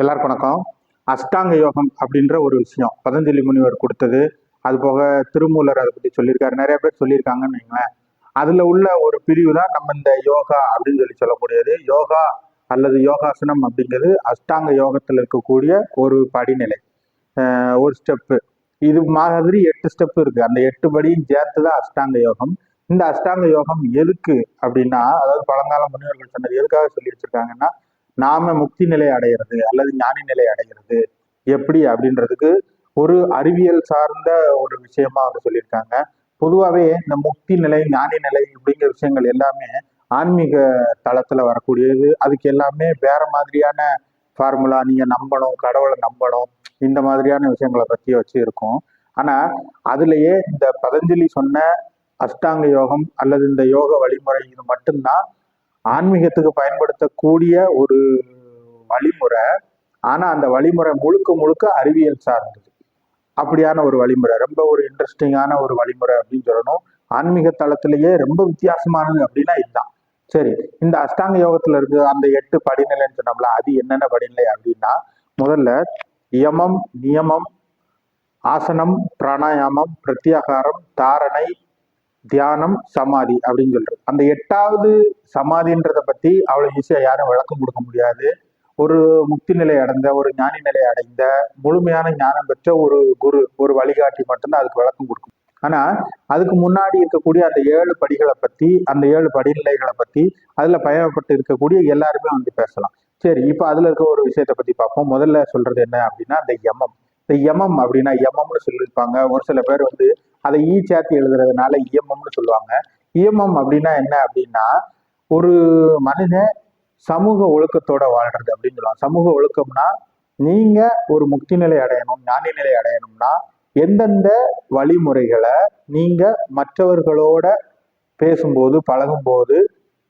எல்லாருக்கும் வணக்கம். அஷ்டாங்க யோகம் அப்படின்ற ஒரு விஷயம் பதஞ்சலி முனிவர் கொடுத்தது. அது போக திருமூலர் அதை பத்தி சொல்லியிருக்காரு, நிறைய பேர் சொல்லியிருக்காங்கன்னு வைங்களேன். அதுல உள்ள ஒரு பிரிவு தான் நம்ம இந்த யோகா அப்படின்னு சொல்லக்கூடியது. யோகா அல்லது யோகாசனம் அப்படிங்கிறது அஷ்டாங்க யோகத்தில் இருக்கக்கூடிய ஒரு படிநிலை, ஒரு ஸ்டெப்பு. இது மாதிரி 8 ஸ்டெப் இருக்கு. அந்த 8 படியும் சேர்த்து தான் அஷ்டாங்க யோகம். இந்த அஷ்டாங்க யோகம் எதுக்கு அப்படின்னா, அதாவது பழங்கால முனிவர்கள் சொன்னது எதுக்காக சொல்லி வச்சிருக்காங்கன்னா, நாம முக்தி நிலை அடைகிறது அல்லது ஞானி நிலை அடைகிறது எப்படி அப்படின்றதுக்கு ஒரு அறிவியல் சார்ந்த ஒரு விஷயமா வந்து சொல்லியிருக்காங்க. பொதுவாகவே இந்த முக்தி நிலை ஞானி நிலை அப்படிங்கிற விஷயங்கள் எல்லாமே ஆன்மீக தளத்துல வரக்கூடியது. அதுக்கு எல்லாமே வேற மாதிரியான ஃபார்முலா, நீங்க நம்பணும், கடவுளை நம்பணும், இந்த மாதிரியான விஷயங்களை பத்தி வச்சு இருக்கும். ஆனா அதுலயே இந்த பதஞ்சலி சொன்ன அஷ்டாங்க யோகம் அல்லது இந்த யோக வழிமுறை இது மட்டும்தான் ஆன்மீகத்துக்கு பயன்படுத்தக்கூடிய ஒரு வழிமுறை. ஆனா அந்த வழிமுறை முழுக்க முழுக்க அறிவியல் சார்ந்தது. அப்படியான ஒரு வழிமுறை, ரொம்ப ஒரு இன்ட்ரெஸ்டிங்கான ஒரு வழிமுறை அப்படின்னு சொல்லணும். ஆன்மீக தளத்திலேயே ரொம்ப வித்தியாசமானது அப்படின்னா இதுதான். சரி, இந்த அஷ்டாங்க யோகத்துல இருக்கு அந்த 8 படிநிலைன்னு சொன்னோம்ல, அது என்னென்ன படிநிலை அப்படின்னா, முதல்ல யமம், நியமம், ஆசனம், பிராணாயாமம், பிரத்யாகாரம், தாரணை, தியானம், சமாதி அப்படின்னு சொல்றது. அந்த 8வது சமாதின்றத பத்தி அவ்வளவு ஈஸியா யாரும் விளக்கம் கொடுக்க முடியாது. ஒரு முக்தி நிலை அடைந்த, ஒரு ஞானி நிலை அடைந்த, முழுமையான ஞானம் பெற்ற ஒரு குரு, ஒரு வழிகாட்டி மட்டும்தான் அதுக்கு விளக்கம் கொடுக்கும். ஆனா அதுக்கு முன்னாடி இருக்கக்கூடிய அந்த 7 படிகளை பத்தி, அந்த 7 படிநிலைகளை பத்தி அதுல பயணப்பட்டு இருக்கக்கூடிய எல்லாருமே வந்து பேசலாம். சரி, இப்ப அதுல இருக்க ஒரு விஷயத்தை பத்தி பார்ப்போம். முதல்ல சொல்றது என்ன அப்படின்னா, இந்த யமம். இந்த யமம் அப்படின்னா யமம்னு சொல்லியிருப்பாங்க. ஒரு சில பேர் வந்து அதை சேர்த்து எழுதுறதுனால இயமம்னு சொல்லுவாங்க. இயமம் அப்படின்னா என்ன அப்படின்னா, ஒரு மனிதன் சமூக ஒழுக்கத்தோட வாழ்றது அப்படின்னு சொல்லுவாங்க. சமூக ஒழுக்கம்னா, நீங்க ஒரு முக்தி நிலை அடையணும், ஞானி நிலை அடையணும்னா எந்தெந்த வழிமுறைகளை நீங்க மற்றவர்களோட பேசும்போது பழகும்போது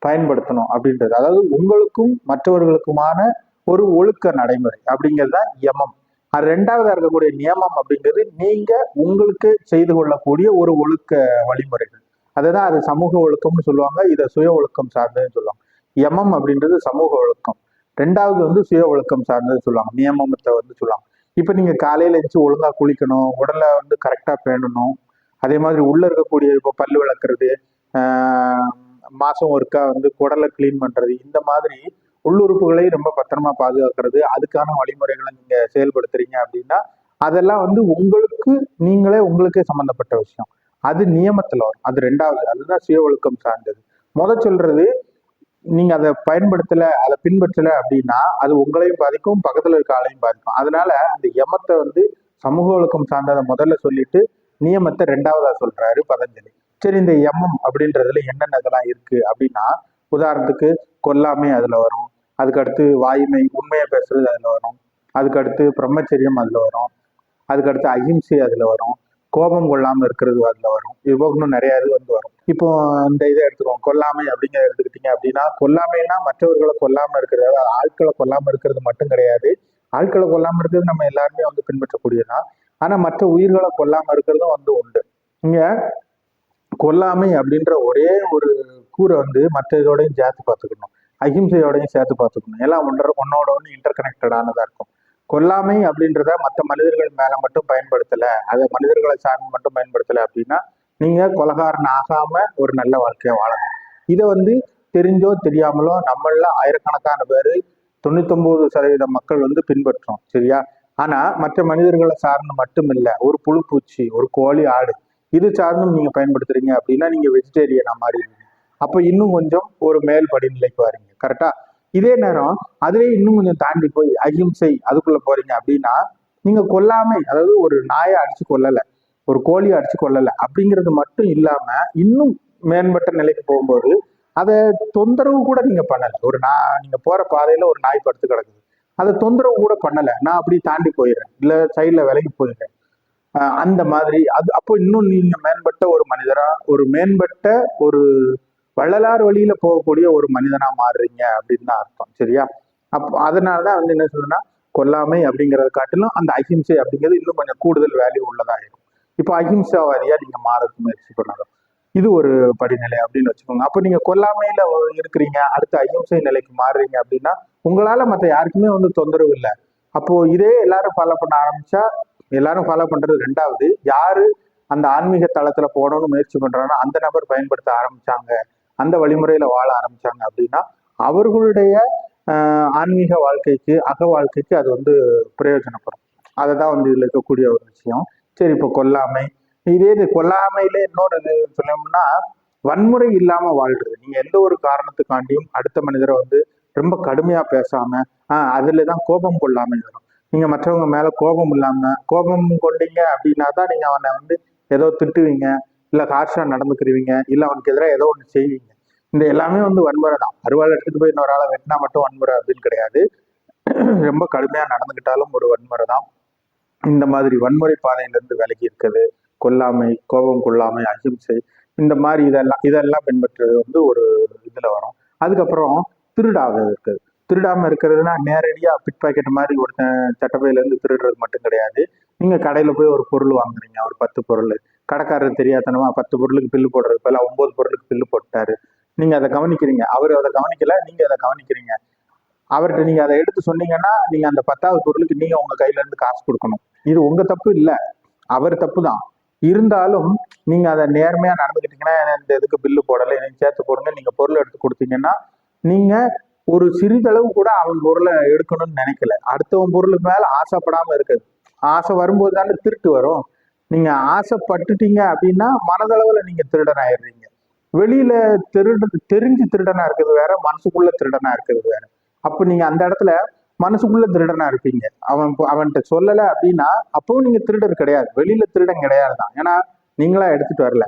பயன்படுத்தணும் அப்படின்றது. அதாவது உங்களுக்கும் மற்றவர்களுக்குமான ஒரு ஒழுக்க நடைமுறை அப்படிங்கிறது தான் யமம். அது 2வது இருக்கக்கூடிய நியமம் அப்படிங்கிறது நீங்க உங்களுக்கு செய்து கொள்ளக்கூடிய ஒரு ஒழுக்க வழிமுறைகள். அதுதான் அது சமூக ஒழுக்கம்னு சொல்லுவாங்க. இதை சுய ஒழுக்கம் சார்ந்ததுன்னு சொல்லுவாங்க. யமம் அப்படின்றது சமூக ஒழுக்கம். 2வது வந்து சுய ஒழுக்கம் சார்ந்தது சொல்லுவாங்க, நியமத்தை வந்து சொல்லுவாங்க. இப்ப நீங்க காலையில எழுந்து ஒழுங்கா குளிக்கணும், உடலை வந்து கரெக்டா பேணணும். அதே மாதிரி உள்ள இருக்கக்கூடிய இப்போ பல்லு விளக்குறது, மாசம் ஒருக்கா வந்து குடலை கிளீன் பண்றது, இந்த மாதிரி உள்ளுறுப்புகளை ரொம்ப பத்திரமா பாதுகாக்கிறது, அதுக்கான வழிமுறைகளை நீங்க செயல்படுத்துறீங்க அப்படின்னா அதெல்லாம் வந்து உங்களுக்கே சம்பந்தப்பட்ட விஷயம். அது நியமத்துல வரும். அது 2வது, அதுதான் சுய ஒழுக்கம் சார்ந்தது. சொல்றது, நீங்க அதை பயன்படுத்தல, அதை பின்பற்றல அப்படின்னா அது உங்களையும் பாதிக்கும், பக்கத்துல இருக்க ஆளையும் பாதிக்கும். அதனால அந்த யமத்தை வந்து சமூக ஒழுக்கம் சார்ந்ததை முதல்ல சொல்லிட்டு நியமத்தை 2வதா சொல்றாரு பதஞ்சலி. சரி, இந்த யமம் அப்படின்றதுல என்னென்ன இதெல்லாம் இருக்கு அப்படின்னா, உதாரணத்துக்கு கொல்லாமை அதுல வரும், அதுக்கடுத்து வாய்மை, உண்மையை பேசுறது அதுல வரும், அதுக்கடுத்து பிரம்மச்சரியம் அதுல வரும், அதுக்கடுத்து அகிம்சை அதுல வரும், கோபம் கொள்ளாம இருக்கிறது அதுல வரும். இது போக இன்னும் நிறைய இது வந்து வரும். இப்போ இந்த இதை எடுத்துக்கோம், கொல்லாமை அப்படிங்கிறத எடுத்துக்கிட்டீங்க அப்படின்னா, கொல்லாமைன்னா மற்றவர்களை கொல்லாம இருக்கிறது, அதாவது ஆட்களை கொல்லாம இருக்கிறது மட்டும் கிடையாது. ஆட்களை கொல்லாம இருக்கிறது நம்ம எல்லாருமே வந்து பின்பற்றக்கூடியதான். ஆனா மற்ற உயிர்களை கொல்லாம இருக்கிறதும் வந்து உண்டு. இங்க கொல்லாமை அப்படின்ற ஒரே ஒரு கூரை வந்து மற்ற இதோடையும் சேர்த்து பார்த்துக்கணும், அஹிம்சையோடையும் சேர்த்து பார்த்துக்கணும். எல்லாம் ஒன்னோட ஒன்று இன்டர் கனெக்டடானதா இருக்கும். கொல்லாமை அப்படின்றத மற்ற மனிதர்கள் மேல மட்டும் பயன்படுத்தல, அதை மனிதர்களை சார்ந்து மட்டும் பயன்படுத்தல அப்படின்னா நீங்க கொலகாரன் ஆகாம ஒரு நல்ல வாழ்க்கையை வாழணும். இதை வந்து தெரிஞ்சோ தெரியாமலோ நம்மள ஆயிரக்கணக்கான பேர், 99% மக்கள் வந்து பின்பற்றோம். சரியா? ஆனா மற்ற மனிதர்களை சார்ந்து மட்டும் இல்ல, ஒரு புழு பூச்சி, ஒரு கோழி, ஆடு, இது சார்ந்தும் நீங்க பயன்படுத்துறீங்க அப்படின்னா நீங்க வெஜிடேரியனா மாறிடுவீங்க. அப்ப இன்னும் கொஞ்சம் ஒரு மேல் படிநிலைக்கு வரீங்க. கரெக்டா? இதே நேரம் அதுலேயே இன்னும் கொஞ்சம் தாண்டி போய் அகிம்சை அதுக்குள்ள போறீங்க அப்படின்னா, நீங்க கொல்லாமை, அதாவது ஒரு நாயை அடிச்சு கொல்லல, ஒரு கோழியை அடிச்சு கொல்லல அப்படிங்கிறது மட்டும் இல்லாம இன்னும் மேம்பட்ட நிலைக்கு போகும்போது அதை தொந்தரவு கூட நீங்க பண்ணல. நீங்க போற பாதையில ஒரு நாய் படுத்து கிடக்குது, அதை தொந்தரவு கூட பண்ணல, நான் அப்படி தாண்டி போயிடுறேன், இல்ல சைட்ல விலகி போயிடுறேன். அந்த மாதிரி அது அப்போ இன்னும் நீங்க மேம்பட்ட ஒரு மனிதரா, ஒரு மேம்பட்ட ஒரு வள்ளலார் வழியில போகக்கூடிய ஒரு மனிதனா மாறுறீங்க அப்படின்னு தான் அர்த்தம். சரியா? அப்போ அதனாலதான் வந்து என்ன சொல்றேன்னா, கொல்லாமை அப்படிங்கறத காட்டிலும் அந்த அஹிம்சை அப்படிங்கிறது இன்னும் கொஞ்சம் கூடுதல் வேல்யூ உள்ளதாயிரும். இப்போ அஹிம்சாவாதியா நீங்க மாறதுக்கு முயற்சி பண்ணணும். இது ஒரு படிநிலை அப்படின்னு வச்சுக்கோங்க. அப்ப நீங்க கொல்லாமையில இருக்கிறீங்க, அடுத்த அஹிம்சை நிலைக்கு மாறுறீங்க அப்படின்னா உங்களால மற்ற யாருக்குமே வந்து தொந்தரவு இல்லை, அப்போ இதே எல்லாரும் ஃபாலோ பண்ண ஆரம்பிச்சா, எல்லாரும் ஃபாலோ பண்றது ரெண்டாவது, யாரு அந்த ஆன்மீக தளத்துல போடணும்னு முயற்சி பண்றாங்கன்னா அந்த நபர் பயன்படுத்த ஆரம்பிச்சாங்க, அந்த வழிமுறையில வாழ ஆரம்பிச்சாங்க அப்படின்னா அவர்களுடைய ஆன்மீக வாழ்க்கைக்கு, அக வாழ்க்கைக்கு அது வந்து பிரயோஜனப்படும். அதை தான் வந்து இதுல இருக்கக்கூடிய ஒரு விஷயம். சரி, இப்போ கொல்லாமை, இதே இது கொல்லாமையில இன்னொரு இது சொல்லணும்னா வன்முறை இல்லாம வாழ்றது. நீங்க எந்த ஒரு காரணத்துக்காண்டியும் அடுத்த மனிதரை வந்து ரொம்ப கடுமையா பேசாம, அதுலதான் கோபம் கொள்ளாமை வரும். நீங்க மற்றவங்க மேல கோபம் இல்லாம, கோபம் கொண்டீங்க அப்படின்னா தான் நீங்க அவனை வந்து ஏதோ திட்டுவீங்க, இல்ல ஹார்ஷா நடந்துக்கிறீங்க, இல்ல அவனுக்கு எதிராக ஏதோ ஒன்று செய்வீங்க. இந்த எல்லாமே வந்து வன்முறை தான். அருவாள் எடுத்துட்டு போய் இன்னொரு ஆளை வெட்டினா மட்டும் வன்முறை அப்படின்னு கிடையாது. ரொம்ப கடுமையா நடந்துகிட்டாலும் ஒரு வன்முறை தான். இந்த மாதிரி வன்முறை பாதையிலிருந்து விலகி இருக்குது கொல்லாமை, கோபம் கொள்ளாமை, அகிம்சை, இந்த மாதிரி இதெல்லாம் பின்பற்றுறது வந்து ஒரு இதுல வரும். அதுக்கப்புறம் திருடாக இருக்குது. திருடாம இருக்கிறதுனா நேரடியா பிட் பாக்கெட் மாதிரி ஒருத்தன் சட்டப்பையில இருந்து திருடுறது மட்டும் கிடையாது. நீங்க கடையில போய் ஒரு பொருள் வாங்குறீங்க, ஒரு 10 பொருள், கடைக்காரர் தெரியாதனமா 10 பொருளுக்கு பில்லு போடுறது போல 9 பொருளுக்கு பில்லு போட்டாரு. நீங்க அதை கவனிக்கிறீங்க, அவர் அதை கவனிக்கல, நீங்க அதை கவனிக்கிறீங்க. அவர்கிட்ட நீங்க அதை எடுத்து சொன்னீங்கன்னா நீங்க அந்த 10வது பொருளுக்கு நீங்க உங்க கையில இருந்து காசு கொடுக்கணும். இது உங்க தப்பு இல்ல, அவர் தப்பு தான். இருந்தாலும் நீங்க அதை நேர்மையா நடந்துக்கிட்டீங்கன்னா, இந்த இதுக்கு பில்லு போடலை, எனக்கு சேர்த்து போடுங்க, நீங்க பொருள் எடுத்து கொடுத்தீங்கன்னா நீங்க ஒரு சிறிதளவு கூட அவன் பொருளை எடுக்கணும்னு நினைக்கல. அடுத்தவன் பொருளுக்கு மேல ஆசைப்படாம இருக்குது. ஆசை வரும்போது தானே திருட்டு வரும். நீங்க ஆசைப்பட்டுட்டீங்க அப்படின்னா மனதளவுல நீங்க திருடன் ஆயிடுறீங்க. வெளியில தெரிஞ்சு திருடனா இருக்கிறது வேற, மனசுக்குள்ள திருடனா இருக்கிறது வேற. அப்ப நீங்க அந்த இடத்துல மனசுக்குள்ள திருடனா இருப்பீங்க. அவன்கிட்ட சொல்லல அப்படின்னா அப்பவும் நீங்க திருடர் கிடையாது, வெளியில திருடன் கிடையாது தான். ஏன்னா நீங்களா எடுத்துட்டு வரல.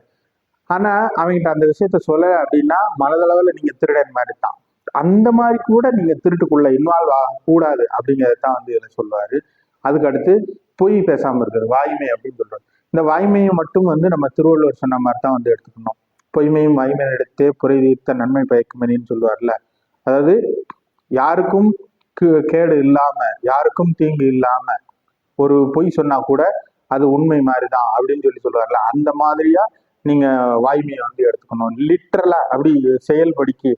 ஆனா அவங்ககிட்ட அந்த விஷயத்த சொல்லல அப்படின்னா மனதளவுல நீங்க திருடன் மாதிரி தான். அந்த மாதிரி கூட நீங்க திருட்டுக்குள்ள இன்வால்வ் ஆக கூடாது அப்படிங்கறதான் வந்து இதில் சொல்லுவாரு. அதுக்கு அடுத்து பொய் பேசாம இருக்கிறது, வாய்மை அப்படின்னு சொல்றது. இந்த வாய்மையை மட்டும் வந்து நம்ம திருவள்ளுவர் சொன்ன மாதிரி தான் வந்து எடுத்துக்கணும். பொய்மையும் வாய்மை எடுத்தே புரை தீர்த்த நன்மை பயக்குமணின்னு சொல்லுவார்ல. அதாவது யாருக்கும் கேடு இல்லாம, யாருக்கும் தீங்கு இல்லாம ஒரு பொய் சொன்னா கூட அது உண்மை மாதிரிதான் அப்படின்னு சொல்லி சொல்லுவார்ல. அந்த மாதிரியா நீங்க வாய்மையை வந்து எடுத்துக்கணும். லிட்டரலா அப்படி செயல்படிக்கு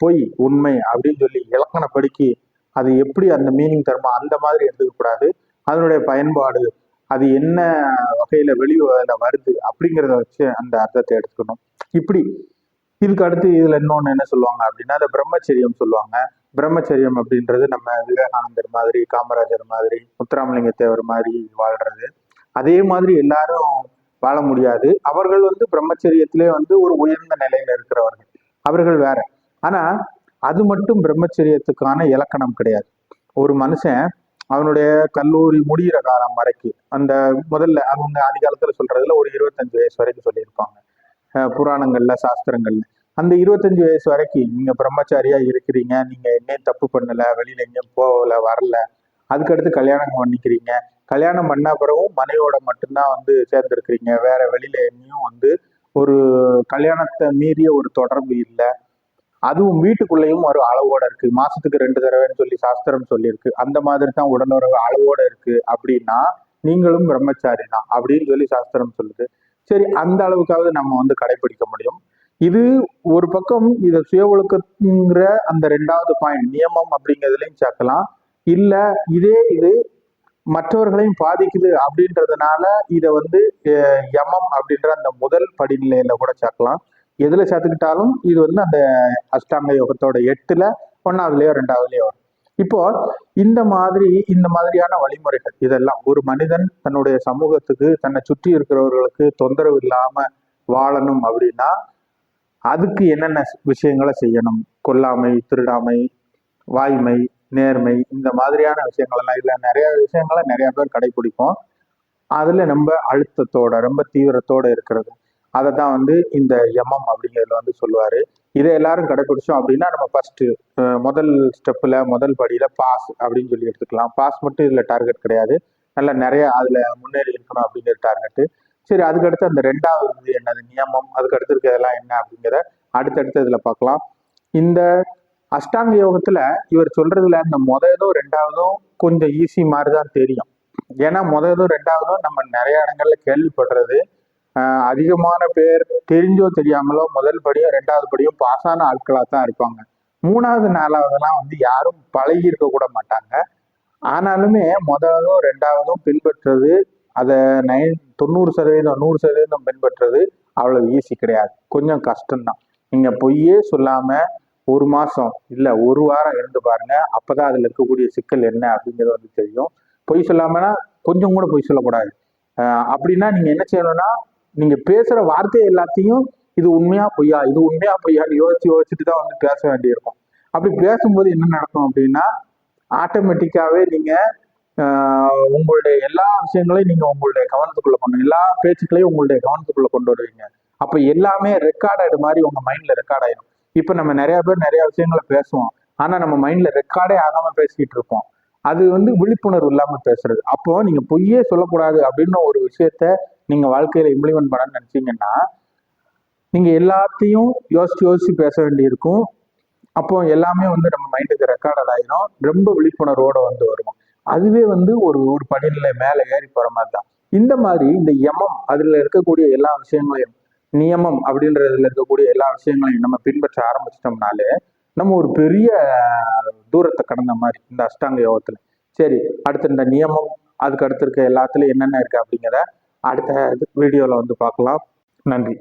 பொய் உண்மை அப்படின்னு சொல்லி இலக்கணப்படிக்கு அது எப்படி அந்த மீனிங் தருமோ அந்த மாதிரி எடுத்துக்க கூடாது. அதனுடைய பயன்பாடு அது என்ன வகையில வெளியில வருது அப்படிங்கிறத வச்சு அந்த அர்த்தத்தை எடுத்துக்கணும். இப்படி இதுக்கு அடுத்து இதுல இன்னொன்னு என்ன சொல்லுவாங்க அப்படின்னா, அந்த பிரம்மச்சரியம் சொல்லுவாங்க. பிரம்மச்சரியம் அப்படின்றது நம்ம விவேகானந்தர் மாதிரி, காமராஜர் மாதிரி, முத்துராமலிங்க தேவர் மாதிரி வாழ்றது. அதே மாதிரி எல்லாரும் வாழ முடியாது. அவர்கள் வந்து பிரம்மச்சரியத்திலே வந்து ஒரு உயர்ந்த நிலையில இருக்கிறவர்கள், அவர்கள் வேற. ஆனா அது மட்டும் பிரம்மச்சரியத்துக்கான இலக்கணம் கிடையாது. ஒரு மனுஷன் அவனுடைய கல்லூரி முடிகிற காலம் வரைக்கும், அந்த முதல்ல அவங்க ஆதி காலத்துல சொல்றதுல ஒரு 25 வயசு வரைக்கும் சொல்லியிருப்பாங்க புராணங்கள்ல, சாஸ்திரங்கள்ல. அந்த 25 வயசு வரைக்கும் நீங்க பிரம்மச்சாரியா இருக்கிறீங்க, நீங்க எங்கேயும் தப்பு பண்ணல, வெளியில எங்கேயும் போகல வரல, அதுக்கடுத்து கல்யாணம் பண்ணிக்கிறீங்க. கல்யாணம் பண்ண பிறகும் மனைவியோட மட்டும்தான் வந்து சேர்ந்துருக்கிறீங்க, வேற வெளியில எங்கேயும் வந்து ஒரு கல்யாணத்தை மீறிய ஒரு தொடர்பு இல்லை. அதுவும் வீட்டுக்குள்ளேயும் ஒரு அளவோட இருக்கு, மாசத்துக்கு 2 தடவைன்னு சொல்லி சாஸ்திரம் சொல்லியிருக்கு. அந்த மாதிரி தான் உடலுறவு அளவோட இருக்கு அப்படின்னா நீங்களும் பிரம்மச்சாரி தான் அப்படின்னு சொல்லி சாஸ்திரம் சொல்லுது. சரி, அந்த அளவுக்காவது நம்ம வந்து கடைபிடிக்க முடியும். இது ஒரு பக்கம் இதை சுய ஒழுக்கங்கிற அந்த 2வது பாயிண்ட் நியமம் அப்படிங்கிறதுலையும் சேர்க்கலாம். இல்ல இது மற்றவர்களையும் பாதிக்குது அப்படின்றதுனால இதை வந்து யமம் அப்படின்ற அந்த முதல் படிநிலையில கூட சேர்க்கலாம். எதுல சேர்த்துக்கிட்டாலும் இது வந்து அந்த அஷ்டாங்க யோகத்தோட 8ல 1வதுலயோ 2வதுலயோ வரும். இப்போ இந்த மாதிரியான வழிமுறைகள் இதெல்லாம் ஒரு மனிதன் தன்னுடைய சமூகத்துக்கு, தன்னை சுற்றி இருக்கிறவர்களுக்கு தொந்தரவு இல்லாம வாழணும் அப்படின்னா அதுக்கு என்னென்ன விஷயங்களை செய்யணும்? கொல்லாமை, திருடாமை, வாய்மை, நேர்மை, இந்த மாதிரியான விஷயங்கள் எல்லாம் இதுல நிறைய விஷயங்களை நிறைய பேர் கடைபிடிப்போம். அதுல ரொம்ப அழுத்தத்தோட, ரொம்ப தீவிரத்தோட இருக்கிறது, அதை தான் வந்து இந்த யமம் அப்படிங்கிறதுல வந்து சொல்லுவாரு. இதை எல்லாரும் கடைபிடிச்சோம் அப்படின்னா நம்ம ஃபர்ஸ்ட் முதல் ஸ்டெப்ல, முதல் படியில பாஸ் அப்படின்னு சொல்லி எடுத்துக்கலாம். பாஸ் மட்டும் இதுல டார்கெட் கிடையாது, நல்லா நிறைய அதுல முன்னேறி இருக்கணும் அப்படிங்கிற டார்கெட்டு. சரி, அதுக்கடுத்து அந்த 2வது என்னது நியமம், அதுக்கு அடுத்து இருக்கிறதெல்லாம் என்ன அப்படிங்கிற அடுத்தடுத்து இதுல பார்க்கலாம். இந்த அஷ்டாங்க யோகத்துல இவர் சொல்றதுல இந்த முதலும் 2வதும் கொஞ்சம் ஈஸி மாதிரிதான் தெரியும். ஏன்னா முதலும் 2வதும் நம்ம நிறைய இடங்கள்ல கேள்விப்படுறது. அதிகமான பேர் தெரிஞ்சோ தெரியாமலோ முதல் படியும் 2வது படியும் பாஸான ஆட்களாக தான் இருப்பாங்க. 3வது 4வதுலாம் வந்து யாரும் பழகி இருக்க கூட மாட்டாங்க. ஆனாலுமே முதலும் ரெண்டாவதும் பின்பற்றுறது அதை 90% 100% பின்பற்றுறது அவ்வளவு ஈஸி கிடையாது, கொஞ்சம் கஷ்டம்தான். நீங்க பொய்யே சொல்லாம ஒரு மாசம் இல்ல ஒரு வாரம் இருந்து பாருங்க, அப்பதான் அதுல இருக்கக்கூடிய சிக்கல் என்ன அப்படிங்கிறது வந்து தெரியும். பொய் சொல்லாமனா கொஞ்சம் கூட பொய் சொல்லக்கூடாது. அப்படின்னா நீங்க என்ன செய்யணும்னா, நீங்க பேசுற வார்த்தை எல்லாத்தையும் இது உண்மையா பொய்யா, இது உண்மையா பொய்யான்னு யோசிச்சுட்டு தான் வந்து பேச வேண்டியிருக்கும். அப்படி பேசும்போது என்ன நடக்கும் அப்படின்னா, ஆட்டோமேட்டிக்காவே நீங்க உங்களுடைய எல்லா விஷயங்களையும் நீங்க உங்களுடைய கவனத்துக்குள்ள கொண்டு, எல்லா பேச்சுக்களையும் உங்களுடைய கவனத்துக்குள்ள கொண்டு வருவீங்க. அப்ப எல்லாமே ரெக்கார்டு மாதிரி உங்க மைண்ட்ல ரெக்கார்ட் ஆயிடும். இப்ப நம்ம நிறைய பேர் நிறைய விஷயங்களை பேசுவோம், ஆனா நம்ம மைண்ட்ல ரெக்கார்டே ஆகாம பேசிக்கிட்டு இருப்போம். அது வந்து விழிப்புணர்வு இல்லாம பேசுறது. அப்போ நீங்க பொய்யே சொல்லக்கூடாது அப்படின்னு ஒரு விஷயத்த நீங்க வாழ்க்கையில இம்ப்ளிமெண்ட் பண்ணணும்னு நினைச்சீங்கன்னா, நீங்க எல்லாத்தையும் யோசிச்சு பேச வேண்டியிருக்கும். அப்போ எல்லாமே வந்து நம்ம மைண்டுக்கு ரெக்கார்டட் ஆயிரும். ரொம்ப விழிப்புணர்வோட வந்து வருவோம். அதுவே வந்து ஒரு ஒரு படிநிலை மேல ஏறி போற மாதிரி தான். இந்த மாதிரி இந்த யமம் அதுல இருக்கக்கூடிய எல்லா விஷயங்களையும், நியமம் அப்படின்றதுல இருக்கக்கூடிய எல்லா விஷயங்களையும் நம்ம பின்பற்ற ஆரம்பிச்சிட்டோம்னாலே நம்ம ஒரு பெரிய தூரத்தை கடந்த மாதிரி இந்த அஷ்டாங்க யோகத்துல. சரி, அடுத்து இந்த நியமம் அதுக்கு அடுத்து இருக்க எல்லாத்துலயும் என்னென்ன இருக்கு அப்படிங்கிறத அடுத்த வீடியோல வந்து பார்க்கலாம். நன்றி.